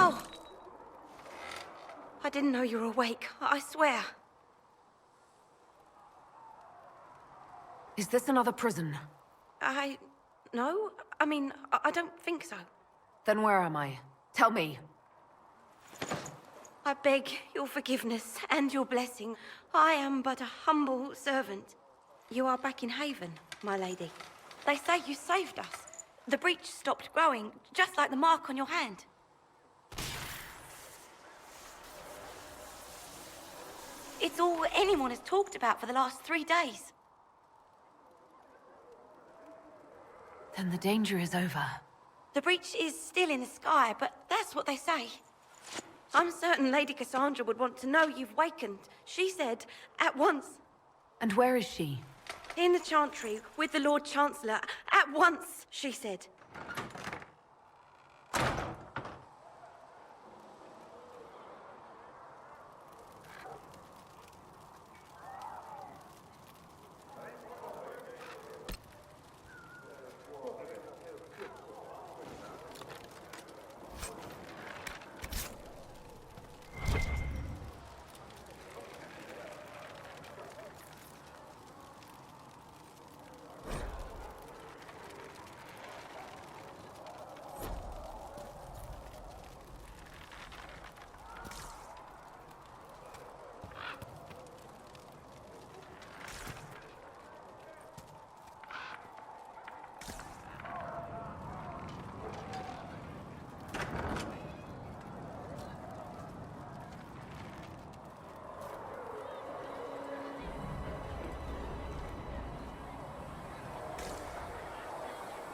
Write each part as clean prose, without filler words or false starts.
Oh! I didn't know you were awake, I swear. Is this another prison? No. I mean, I don't think so. Then where am I? Tell me. I beg your forgiveness and your blessing. I am but a humble servant. You are back in Haven, my lady. They say you saved us. The breach stopped growing, just like the mark on your hand. It's all anyone has talked about for the last 3 days. Then the danger is over. The breach is still in the sky, but that's what they say. I'm certain Lady Cassandra would want to know you've wakened. She said, at once. And where is she? In the Chantry, with the Lord Chancellor. At once, she said.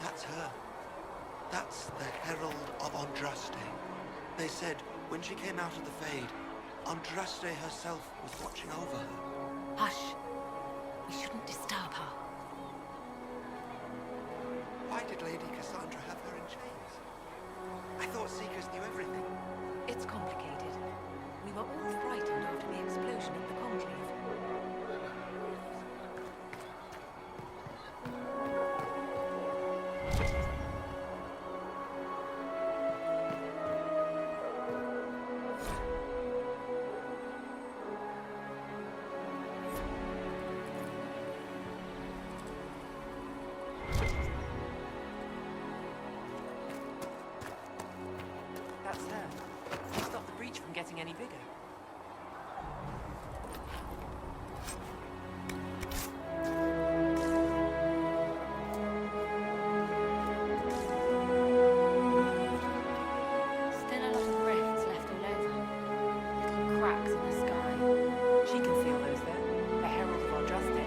That's her. That's the Herald of Andraste. They said when she came out of the Fade, Andraste herself was watching over her. Hush. We shouldn't disturb her. Why did Lady Cassandra have her in chains? I thought Seekers knew everything. It's complicated. We were all frightened after the explosion at the Conclave. That's her. Stop the breach from getting any bigger. Still a lot of rifts left all over. Little cracks in the sky. She can seal those there. The Herald of Andraste.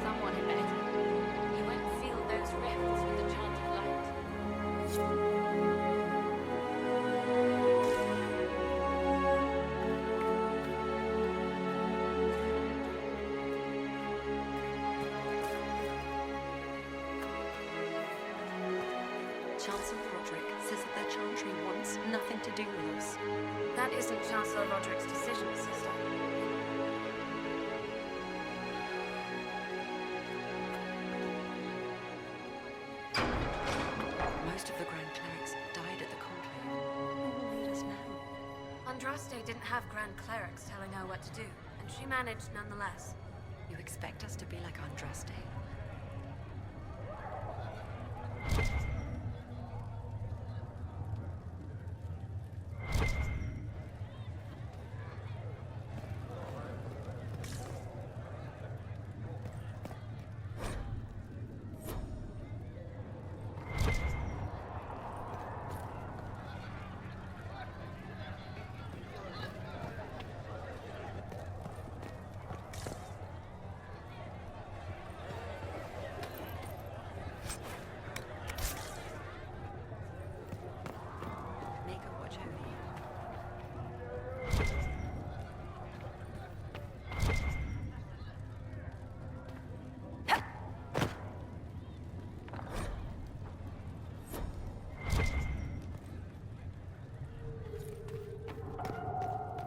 Someone had better. You won't seal those rifts with the chant of light. Chancellor Roderick says that their chantry wants nothing to do with us. That isn't Chancellor Roderick's decision, sister. Most of the Grand Clerics died at the Conclave. Who will lead us now? Andraste didn't have Grand Clerics telling her what to do, and she managed nonetheless. You expect us to be like Andraste? Make a watch over you.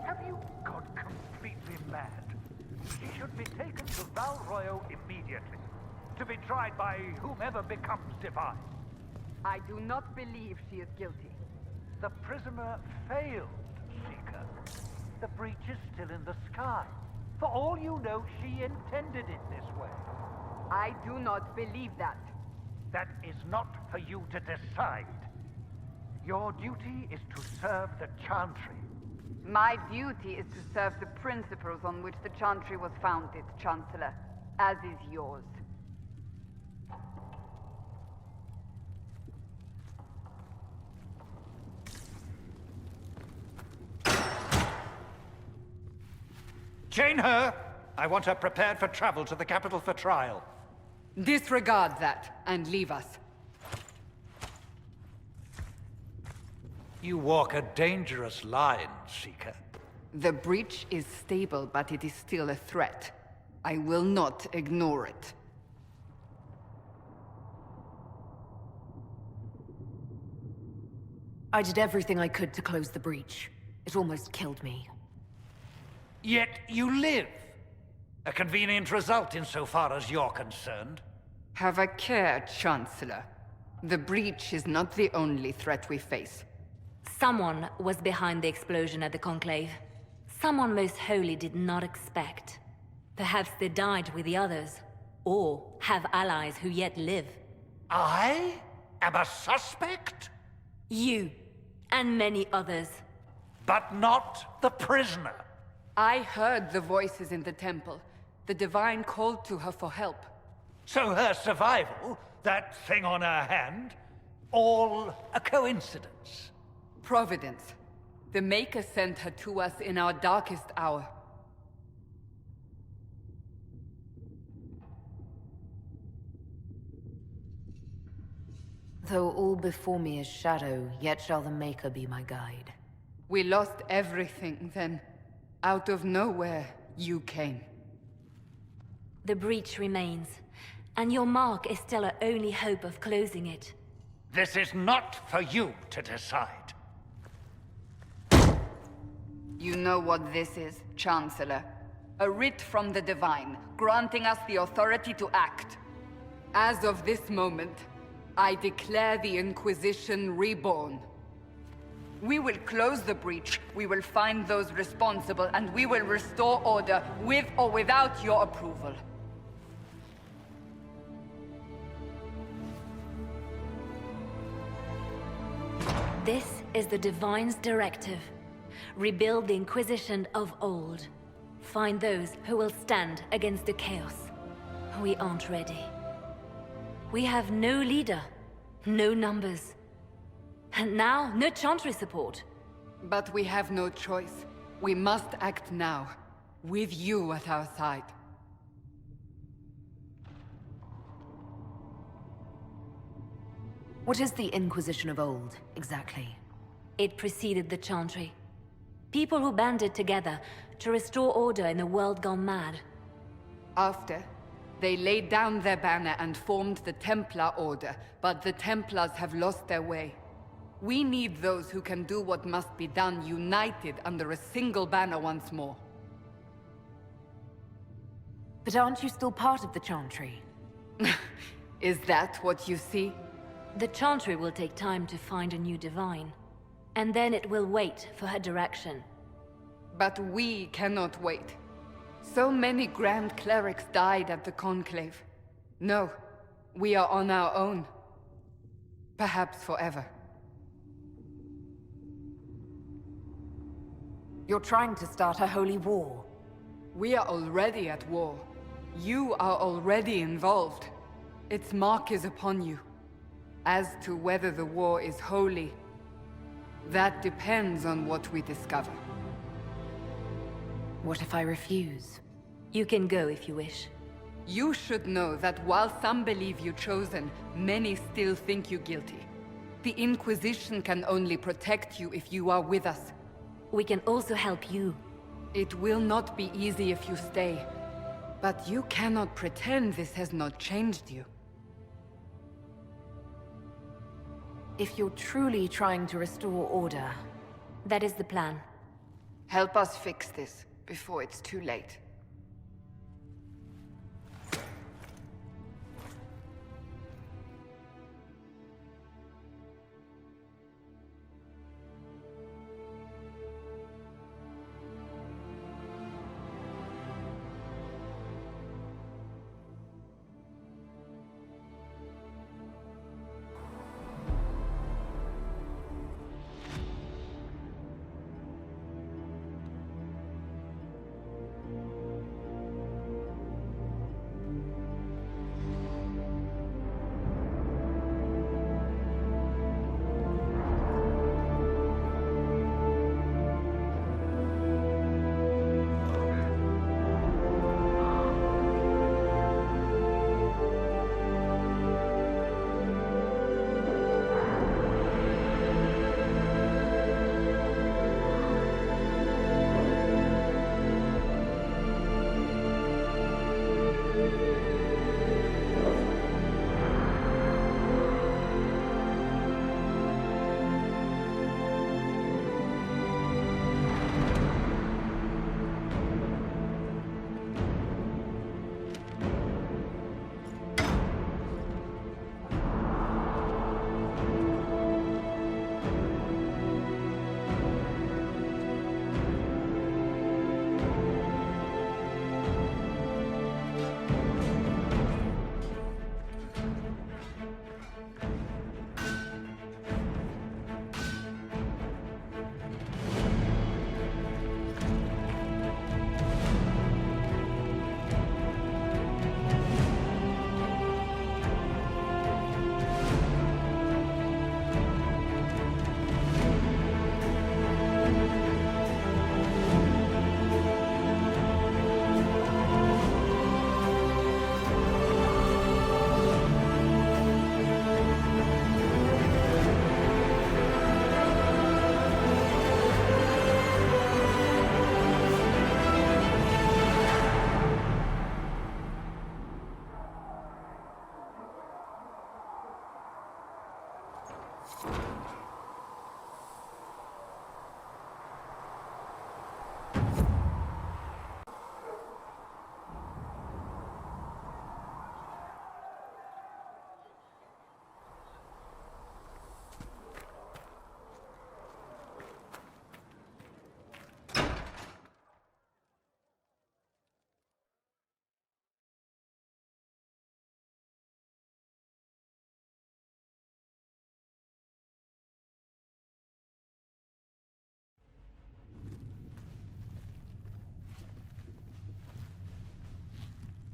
Have you gone completely mad? She should be taken to Val Royo immediately, to be tried by whomever becomes divine. I do not believe she is guilty. The prisoner failed, Seeker. The breach is still in the sky. For all you know, she intended it this way. I do not believe that. That is not for you to decide. Your duty is to serve the Chantry. My duty is to serve the principles on which the Chantry was founded, Chancellor, as is yours. Chain her! I want her prepared for travel to the capital for trial. Disregard that, and leave us. You walk a dangerous line, Seeker. The breach is stable, but it is still a threat. I will not ignore it. I did everything I could to close the breach. It almost killed me. Yet you live. A convenient result insofar as you're concerned. Have a care, Chancellor. The breach is not the only threat we face. Someone was behind the explosion at the Conclave. Someone most holy did not expect. Perhaps they died with the others, or have allies who yet live. I am a suspect? You, and many others. But not the prisoner. I heard the voices in the temple. The Divine called to her for help. So her survival, that thing on her hand, all a coincidence. Providence. The Maker sent her to us in our darkest hour. Though all before me is shadow, yet shall the Maker be my guide. We lost everything then. Out of nowhere, you came. The breach remains, and your mark is still our only hope of closing it. This is not for you to decide. You know what this is, Chancellor. A writ from the Divine, granting us the authority to act. As of this moment, I declare the Inquisition reborn. We will close the breach, we will find those responsible, and we will restore order with or without your approval. This is the Divine's directive. Rebuild the Inquisition of old. Find those who will stand against the chaos. We aren't ready. We have no leader, no numbers. And now, no Chantry support. But we have no choice. We must act now, with you at our side. What is the Inquisition of old, exactly? It preceded the Chantry. People who banded together to restore order in a world gone mad. After, they laid down their banner and formed the Templar Order, but the Templars have lost their way. We need those who can do what must be done, united under a single banner once more. But aren't you still part of the Chantry? Is that what you see? The Chantry will take time to find a new Divine. And then it will wait for her direction. But we cannot wait. So many Grand Clerics died at the Conclave. No, we are on our own. Perhaps forever. You're trying to start a holy war. We are already at war. You are already involved. Its mark is upon you. As to whether the war is holy, that depends on what we discover. What if I refuse? You can go if you wish. You should know that while some believe you chosen, many still think you guilty. The Inquisition can only protect you if you are with us. We can also help you. It will not be easy if you stay. But you cannot pretend this has not changed you. If you're truly trying to restore order, That is the plan. Help us fix this before it's too late.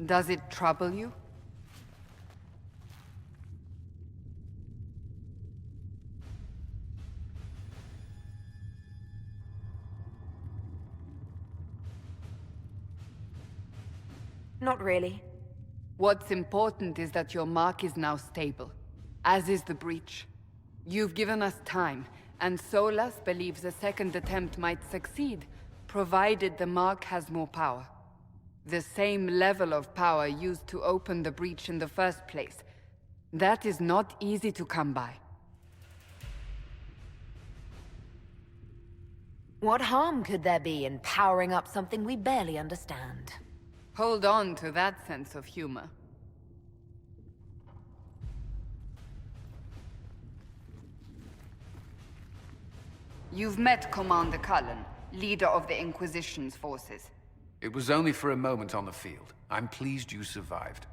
Does it trouble you? Not really. What's important is that your mark is now stable, as is the breach. You've given us time, and Solas believes a second attempt might succeed, provided the mark has more power. The same level of power used to open the breach in the first place. That is not easy to come by. What harm could there be in powering up something we barely understand? Hold on to that sense of humor. You've met Commander Cullen, leader of the Inquisition's forces. It was only for a moment on the field. I'm pleased you survived.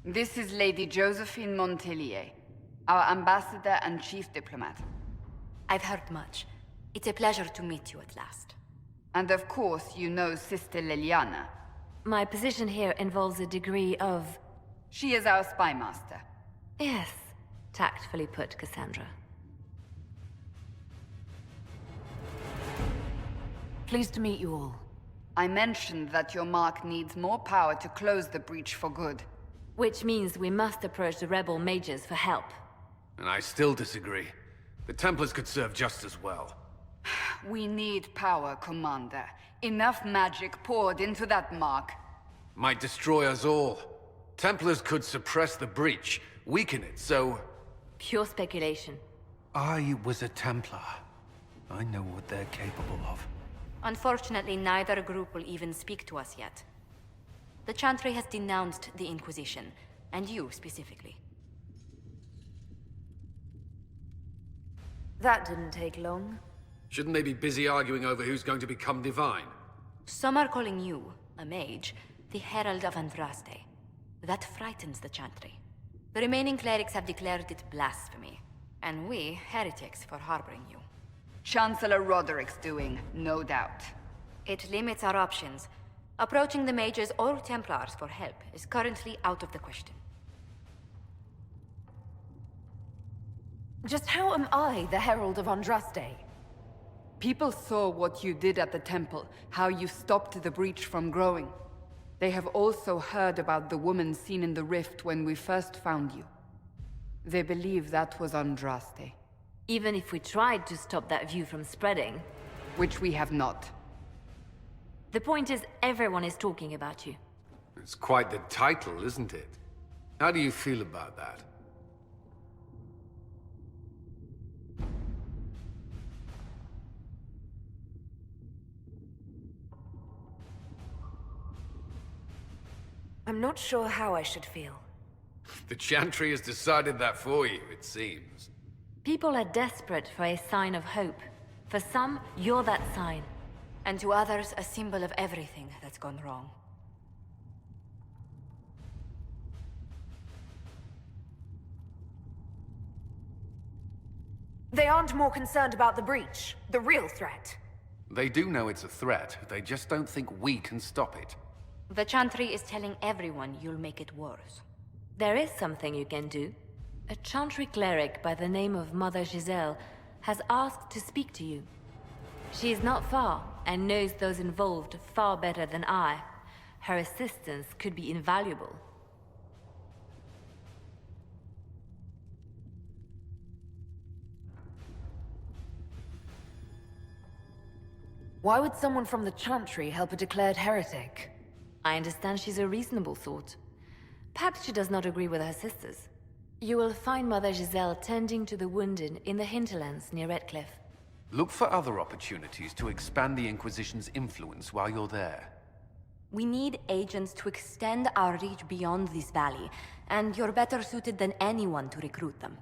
This is Lady Josephine Montelier, our ambassador and chief diplomat. I've heard much. It's a pleasure to meet you at last. And of course, you know Sister Liliana. My position here involves a degree of... She is our spy master. Yes, tactfully put, Cassandra. Pleased to meet you all. I mentioned that your mark needs more power to close the breach for good. Which means we must approach the rebel mages for help. And I still disagree. The Templars could serve just as well. We need power, Commander. Enough magic poured into that mark. Might destroy us all. Templars could suppress the breach, weaken it, so... Pure speculation. I was a Templar. I know what they're capable of. Unfortunately, neither group will even speak to us yet. The Chantry has denounced the Inquisition, and you specifically. That didn't take long. Shouldn't they be busy arguing over who's going to become divine? Some are calling you, a mage, the Herald of Andraste. That frightens the Chantry. The remaining clerics have declared it blasphemy, and we, heretics, for harboring you. Chancellor Roderick's doing, no doubt. It limits our options. Approaching the mages or Templars for help is currently out of the question. Just how am I the Herald of Andraste? People saw what you did at the temple, how you stopped the breach from growing. They have also heard about the woman seen in the rift when we first found you. They believe that was Andraste. Even if we tried to stop that view from spreading... Which we have not. The point is, everyone is talking about you. It's quite the title, isn't it? How do you feel about that? I'm not sure how I should feel. The Chantry has decided that for you, it seems. People are desperate for a sign of hope. For some, you're that sign. And to others, a symbol of everything that's gone wrong. They aren't more concerned about the breach, the real threat. They do know it's a threat, they just don't think we can stop it. The Chantry is telling everyone you'll make it worse. There is something you can do. A Chantry cleric by the name of Mother Giselle has asked to speak to you. She is not far, and knows those involved far better than I. Her assistance could be invaluable. Why would someone from the Chantry help a declared heretic? I understand she's a reasonable sort. Perhaps she does not agree with her sisters. You will find Mother Giselle tending to the wounded in the hinterlands near Redcliffe. Look for other opportunities to expand the Inquisition's influence while you're there. We need agents to extend our reach beyond this valley, and you're better suited than anyone to recruit them.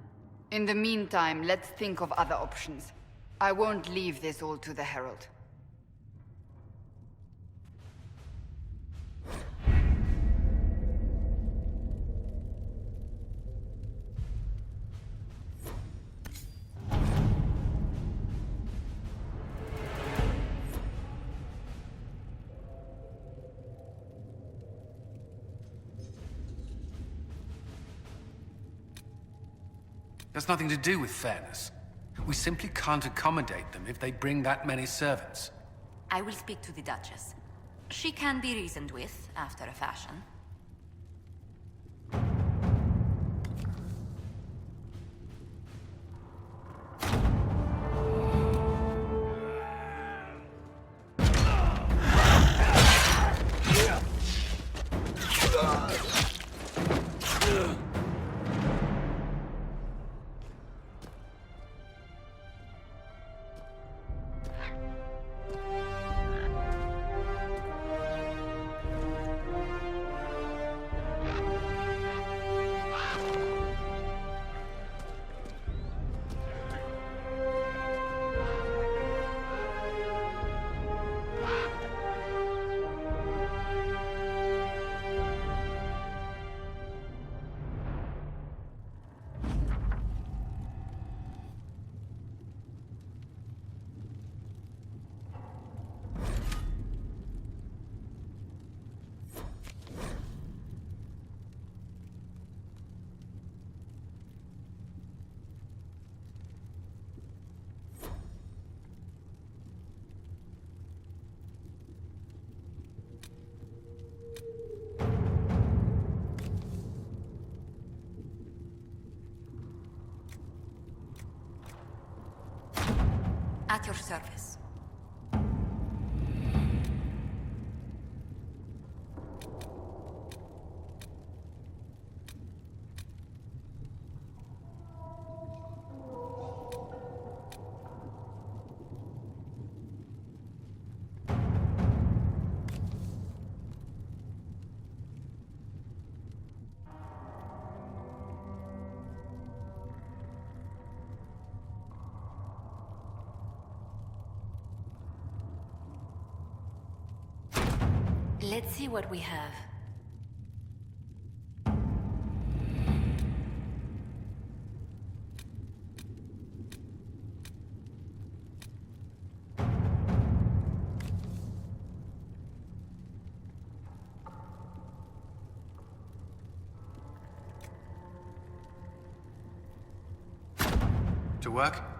In the meantime, let's think of other options. I won't leave this all to the Herald. Has nothing to do with fairness. We simply can't accommodate them if they bring that many servants. I will speak to the Duchess. She can be reasoned with, after a fashion. At your service. Let's see what we have. To work?